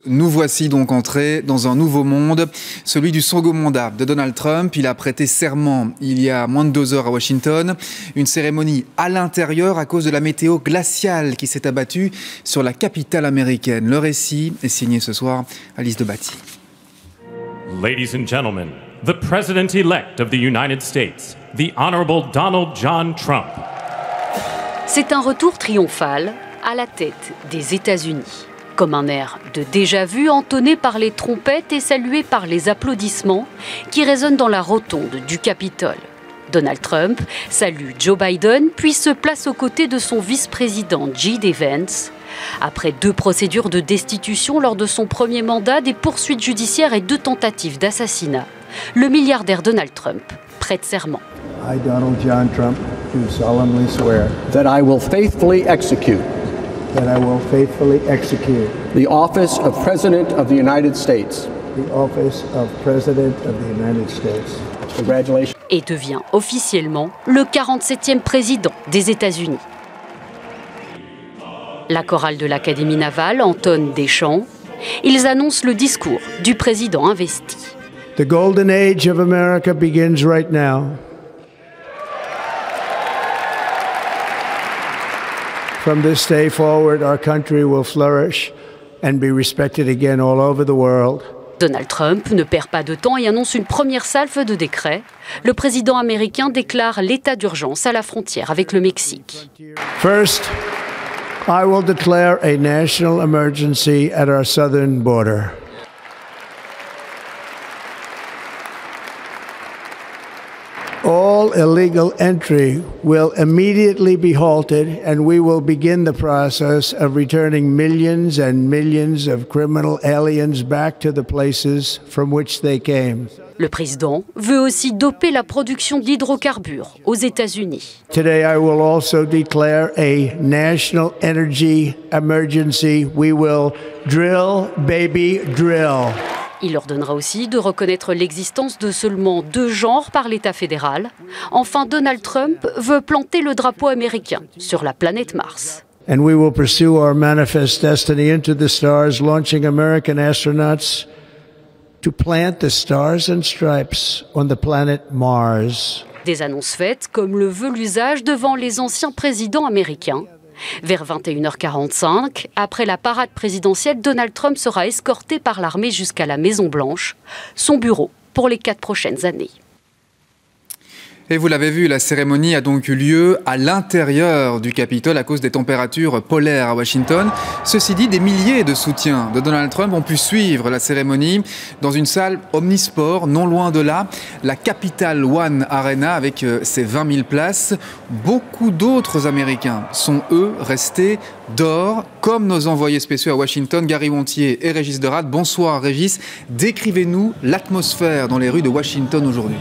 Nous voici donc entrés dans un nouveau monde, celui du second mandat de Donald Trump. Il a prêté serment il y a moins de 2 heures à Washington. Une cérémonie à l'intérieur à cause de la météo glaciale qui s'est abattue sur la capitale américaine. Le récit est signé ce soir Alice de Batty. Ladies and gentlemen, the President-elect of the United States, the Honorable Donald John Trump. C'est un retour triomphal à la tête des États-Unis. Comme un air de déjà-vu entonné par les trompettes et salué par les applaudissements qui résonnent dans la rotonde du Capitole. Donald Trump salue Joe Biden puis se place aux côtés de son vice-président J.D. Vance. Après 2 procédures de destitution lors de son premier mandat, des poursuites judiciaires et 2 tentatives d'assassinat, le milliardaire Donald Trump prête serment. I, Donald John Trump, do solemnly swear that I will faithfully execute the office of President of the United States. The office of President of the United States. Congratulations. Et devient officiellement le 47e président des États-Unis. La chorale de l'Académie navale entonne des chants. Ils annoncent le discours du président investi. The golden age of America begins right now. From this day forward, our country will flourish and be respected again all over the world. Donald Trump ne perd pas de temps et annonce une première salve de décrets. Le président américain déclare l'état d'urgence à la frontière avec le Mexique. First, I will declare a national emergency at our southern border. All illegal entry will immediately be halted, and we will begin the process of returning millions and millions of criminal aliens back to the places from which they came. Le président veut aussi doper la production d'hydrocarbures aux États-Unis. Today I will also declare a national energy emergency. We will drill, baby, drill. Il ordonnera aussi de reconnaître l'existence de seulement 2 genres par l'État fédéral. Enfin, Donald Trump veut planter le drapeau américain sur la planète Mars. And we will pursue our manifest destiny into the stars, launching American astronauts to plant the stars and stripes on the planet Mars. Des annonces faites comme le veut l'usage devant les anciens présidents américains. Vers 21h45, après la parade présidentielle, Donald Trump sera escorté par l'armée jusqu'à la Maison-Blanche, son bureau pour les 4 prochaines années. Et vous l'avez vu, la cérémonie a donc eu lieu à l'intérieur du Capitole à cause des températures polaires à Washington. Ceci dit, des milliers de soutiens de Donald Trump ont pu suivre la cérémonie dans une salle omnisport, non loin de là, la Capital One Arena avec ses 20 000 places. Beaucoup d'autres Américains sont, eux, restés dehors, comme nos envoyés spéciaux à Washington, Gary Montier et Régis Derade. Bonsoir Régis, décrivez-nous l'atmosphère dans les rues de Washington aujourd'hui.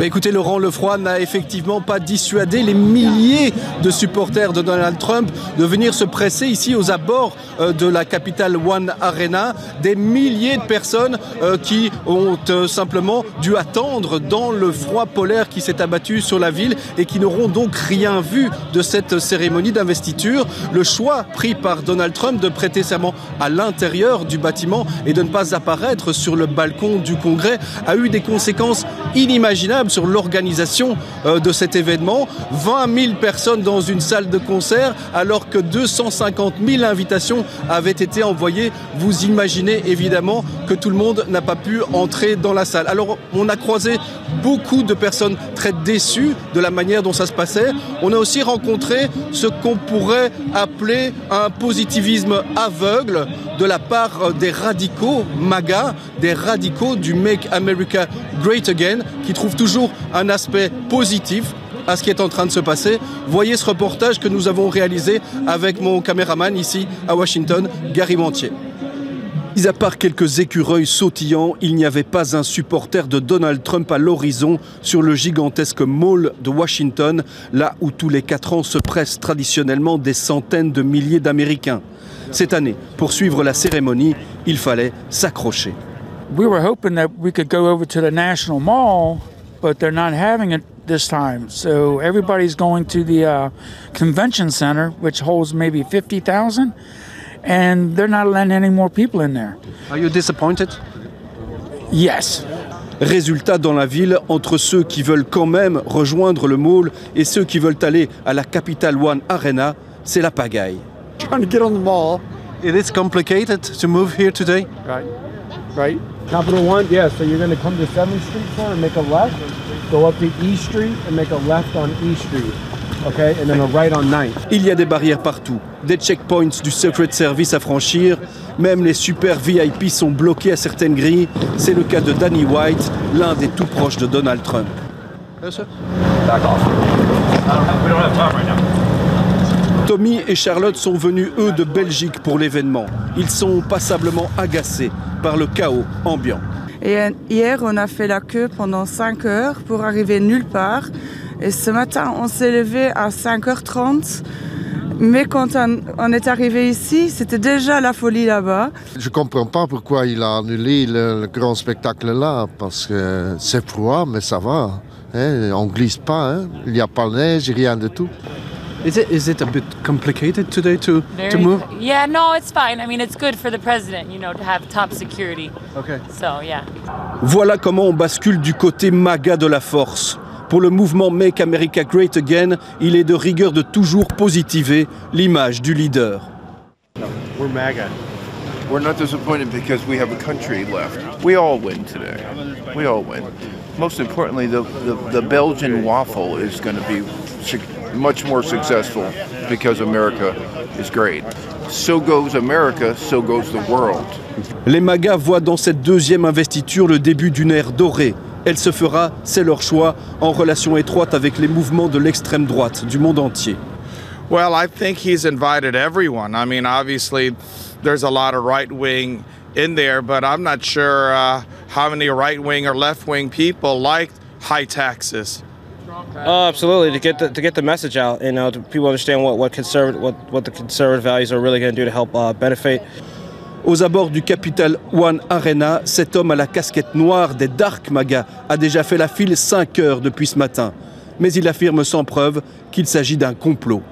Écoutez, Laurent, le froid n'a effectivement pas dissuadé les milliers de supporters de Donald Trump de venir se presser ici aux abords de la Capital One Arena. Des milliers de personnes qui ont simplement dû attendre dans le froid polaire qui s'est abattu sur la ville et qui n'auront donc rien vu de cette cérémonie d'investiture. Le choix pris par Donald Trump de prêter serment à l'intérieur du bâtiment et de ne pas apparaître sur le balcon du Congrès a eu des conséquences inimaginables sur l'organisation de cet événement. 20 000 personnes dans une salle de concert alors que 250 000 invitations avaient été envoyées. Vous imaginez évidemment que tout le monde n'a pas pu entrer dans la salle. Alors on a croisé beaucoup de personnes très déçues de la manière dont ça se passait. On a aussi rencontré ce qu'on pourrait appeler un positivisme aveugle de la part des radicaux MAGA, des radicaux du Make America Great Again, qui trouvent toujours un aspect positif à ce qui est en train de se passer. Voyez ce reportage que nous avons réalisé avec mon caméraman ici à Washington, Gary Montier. Mis à part quelques écureuils sautillants, il n'y avait pas un supporter de Donald Trump à l'horizon sur le gigantesque mall de Washington, là où tous les 4 ans se pressent traditionnellement des centaines de milliers d'Américains. Cette année, pour suivre la cérémonie, il fallait s'accrocher. We were hoping that we could go over to the National Mall, but they're not having it this time. So everybody's going to the convention center, which holds maybe 50,000. and they're not letting any more people in there. Are you disappointed? Yes. Résultat dans la ville, entre ceux qui veulent quand même rejoindre le mall et ceux qui veulent aller à la Capital One Arena, c'est la pagaille. Trying to get on the mall. It is complicated to move here today. Right. Capital One, yeah, so you're going to come to 7th Street, sir, and make a left, go up to E Street and make a left on E Street. Okay, and then a right on 9th. Il y a des barrières partout, des checkpoints du Secret Service à franchir, même les super VIP sont bloqués à certaines grilles. C'est le cas de Danny White, l'un des tout proches de Donald Trump. Back off. We don't have time right now. Tommy et Charlotte sont venus, eux, de Belgique pour l'événement. Ils sont passablement agacés par le chaos ambiant. Et hier, on a fait la queue pendant 5 heures pour arriver nulle part. Et ce matin, on s'est levé à 5h30. Mais quand on est arrivé ici, c'était déjà la folie là-bas. Je ne comprends pas pourquoi il a annulé le grand spectacle là, parce que c'est froid, mais ça va. Hein? On ne glisse pas, hein? Il n'y a pas de neige, rien de tout. Is it a bit complicated today to move? Yeah, no, it's fine. I mean, it's good for the president, you know, to have top security. Okay. So, yeah. Voilà comment on bascule du côté MAGA de la force. Pour le mouvement Make America Great Again, il est de rigueur de toujours positiver l'image du leader. We're MAGA. We're not disappointed because we have a country left. We all win today. We all win. Most importantly, the Belgian waffle is going to be much more successful because America is great. So goes America, so goes the world. Les MAGA voient dans cette deuxième investiture le début d'une ère dorée. Elle se fera, c'est leur choix, en relation étroite avec les mouvements de l'extrême droite du monde entier. Well, I think he's invited everyone. I mean, obviously, there's a lot of right-wing in there, but I'm not sure how many right-wing or left-wing people like high taxes. Absolutely, to get the message out, you know, to people understand what the conservative values are really going to do to help benefit. Aux abords du Capital One Arena, cet homme à la casquette noire des Dark MAGA a déjà fait la file 5 heures depuis ce matin. Mais il affirme sans preuve qu'il s'agit d'un complot.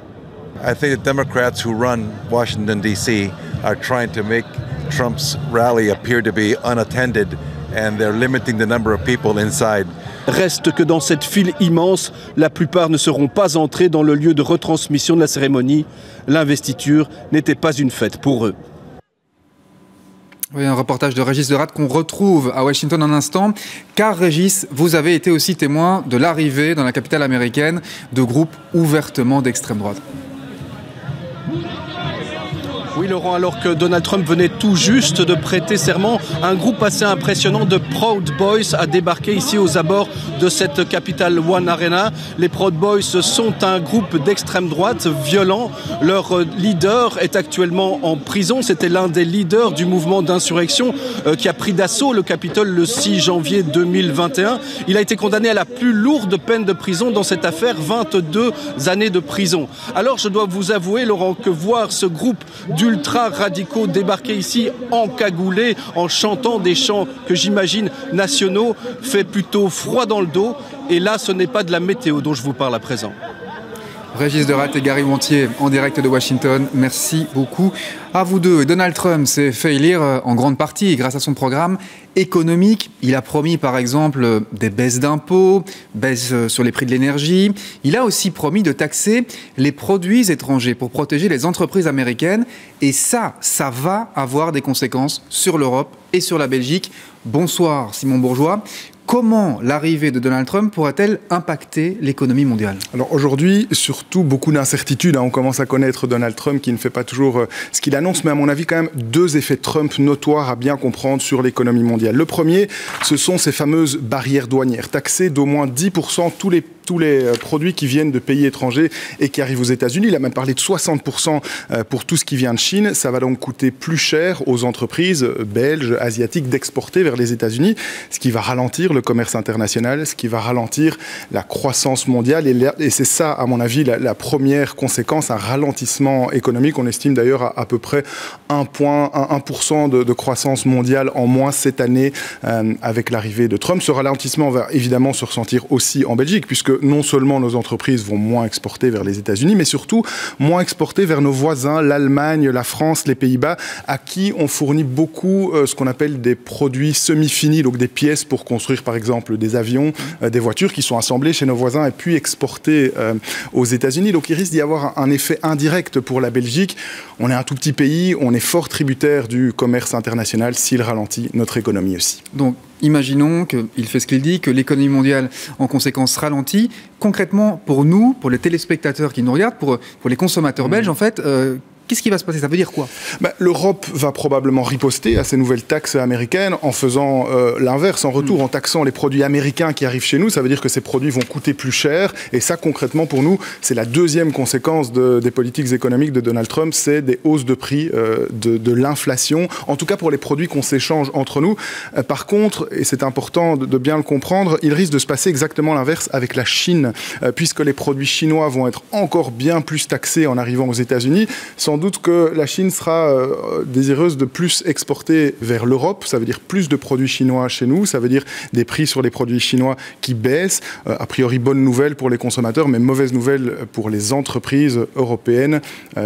I think the Democrats who run Washington, D.C. are trying to make Trump's rally appear to be unattended, and they're limiting the number of people inside. Reste que dans cette file immense, la plupart ne seront pas entrés dans le lieu de retransmission de la cérémonie. L'investiture n'était pas une fête pour eux. Oui, un reportage de Régis Deratte qu'on retrouve à Washington un instant. Car Régis, vous avez été aussi témoin de l'arrivée dans la capitale américaine de groupes ouvertement d'extrême droite. Oui, Laurent, alors que Donald Trump venait tout juste de prêter serment, un groupe assez impressionnant de Proud Boys a débarqué ici aux abords de cette Capital One Arena. Les Proud Boys sont un groupe d'extrême droite violent. Leur leader est actuellement en prison. C'était l'un des leaders du mouvement d'insurrection qui a pris d'assaut le Capitole le 6 janvier 2021. Il a été condamné à la plus lourde peine de prison dans cette affaire, 22 années de prison. Alors je dois vous avouer, Laurent, que voir ce groupe d'ultra-radicaux débarquer ici encagoulés, en chantant des chants que j'imagine nationaux, fait plutôt froid dans le dos. Et là, ce n'est pas de la météo dont je vous parle à présent. Régis Deratte et Gary Montier en direct de Washington. Merci beaucoup à vous deux. Donald Trump s'est fait élire en grande partie grâce à son programme économique. Il a promis par exemple des baisses d'impôts, baisses sur les prix de l'énergie. Il a aussi promis de taxer les produits étrangers pour protéger les entreprises américaines. Et ça va avoir des conséquences sur l'Europe et sur la Belgique. Bonsoir Simon Bourgeois. Comment l'arrivée de Donald Trump pourra-t-elle impacter l'économie mondiale ? Alors aujourd'hui, surtout beaucoup d'incertitudes. On commence à connaître Donald Trump qui ne fait pas toujours ce qu'il annonce, mais à mon avis quand même 2 effets Trump notoires à bien comprendre sur l'économie mondiale. Le premier, ce sont ces fameuses barrières douanières, taxer d'au moins 10% tous les produits qui viennent de pays étrangers et qui arrivent aux États-Unis. Il a même parlé de 60% pour tout ce qui vient de Chine. Ça va donc coûter plus cher aux entreprises belges, asiatiques d'exporter vers les États-Unis, ce qui va ralentir le commerce international, ce qui va ralentir la croissance mondiale. Et c'est ça, à mon avis, la première conséquence, un ralentissement économique. On estime d'ailleurs à peu près 1% de croissance mondiale en moins cette année avec l'arrivée de Trump. Ce ralentissement va évidemment se ressentir aussi en Belgique, puisque que non seulement nos entreprises vont moins exporter vers les États-Unis, mais surtout moins exporter vers nos voisins, l'Allemagne, la France, les Pays-Bas, à qui on fournit beaucoup ce qu'on appelle des produits semi-finis, donc des pièces pour construire par exemple des avions, des voitures qui sont assemblées chez nos voisins et puis exportées aux États-Unis. Donc il risque d'y avoir un effet indirect pour la Belgique. On est un tout petit pays, on est fort tributaire du commerce international. S'il ralentit, notre économie aussi. Donc, imaginons qu'il fait ce qu'il dit, que l'économie mondiale, en conséquence, ralentit. Concrètement, pour nous, pour les téléspectateurs qui nous regardent, pour les consommateurs belges, en fait, qu'est-ce qui va se passer? Ça veut dire quoi? L'Europe va probablement riposter à ces nouvelles taxes américaines en faisant l'inverse, en retour, en taxant les produits américains qui arrivent chez nous. Ça veut dire que ces produits vont coûter plus cher. Et ça, concrètement, pour nous, c'est la deuxième conséquence des politiques économiques de Donald Trump, c'est des hausses de prix, de l'inflation, en tout cas pour les produits qu'on s'échange entre nous. Par contre, et c'est important de bien le comprendre, il risque de se passer exactement l'inverse avec la Chine, puisque les produits chinois vont être encore bien plus taxés en arrivant aux États-Unis. Sans doute que la Chine sera désireuse de plus exporter vers l'Europe. Ça veut dire plus de produits chinois chez nous. Ça veut dire des prix sur les produits chinois qui baissent. A priori, bonne nouvelle pour les consommateurs, mais mauvaise nouvelle pour les entreprises européennes,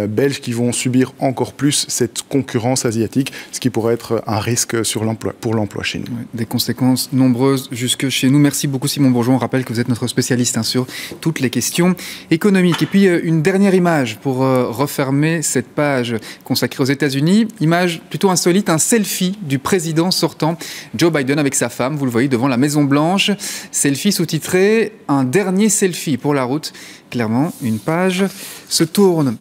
belges, qui vont subir encore plus cette concurrence asiatique, ce qui pourrait être un risque pour l'emploi chez nous. Des conséquences nombreuses jusque chez nous. Merci beaucoup Simon Bourgeon. On rappelle que vous êtes notre spécialiste sur toutes les questions économiques. Et puis une dernière image pour refermer cette page consacrée aux États-Unis. Image plutôt insolite, un selfie du président sortant Joe Biden avec sa femme. Vous le voyez devant la Maison-Blanche. Selfie sous-titré « Un dernier selfie pour la route ». Clairement, une page se tourne.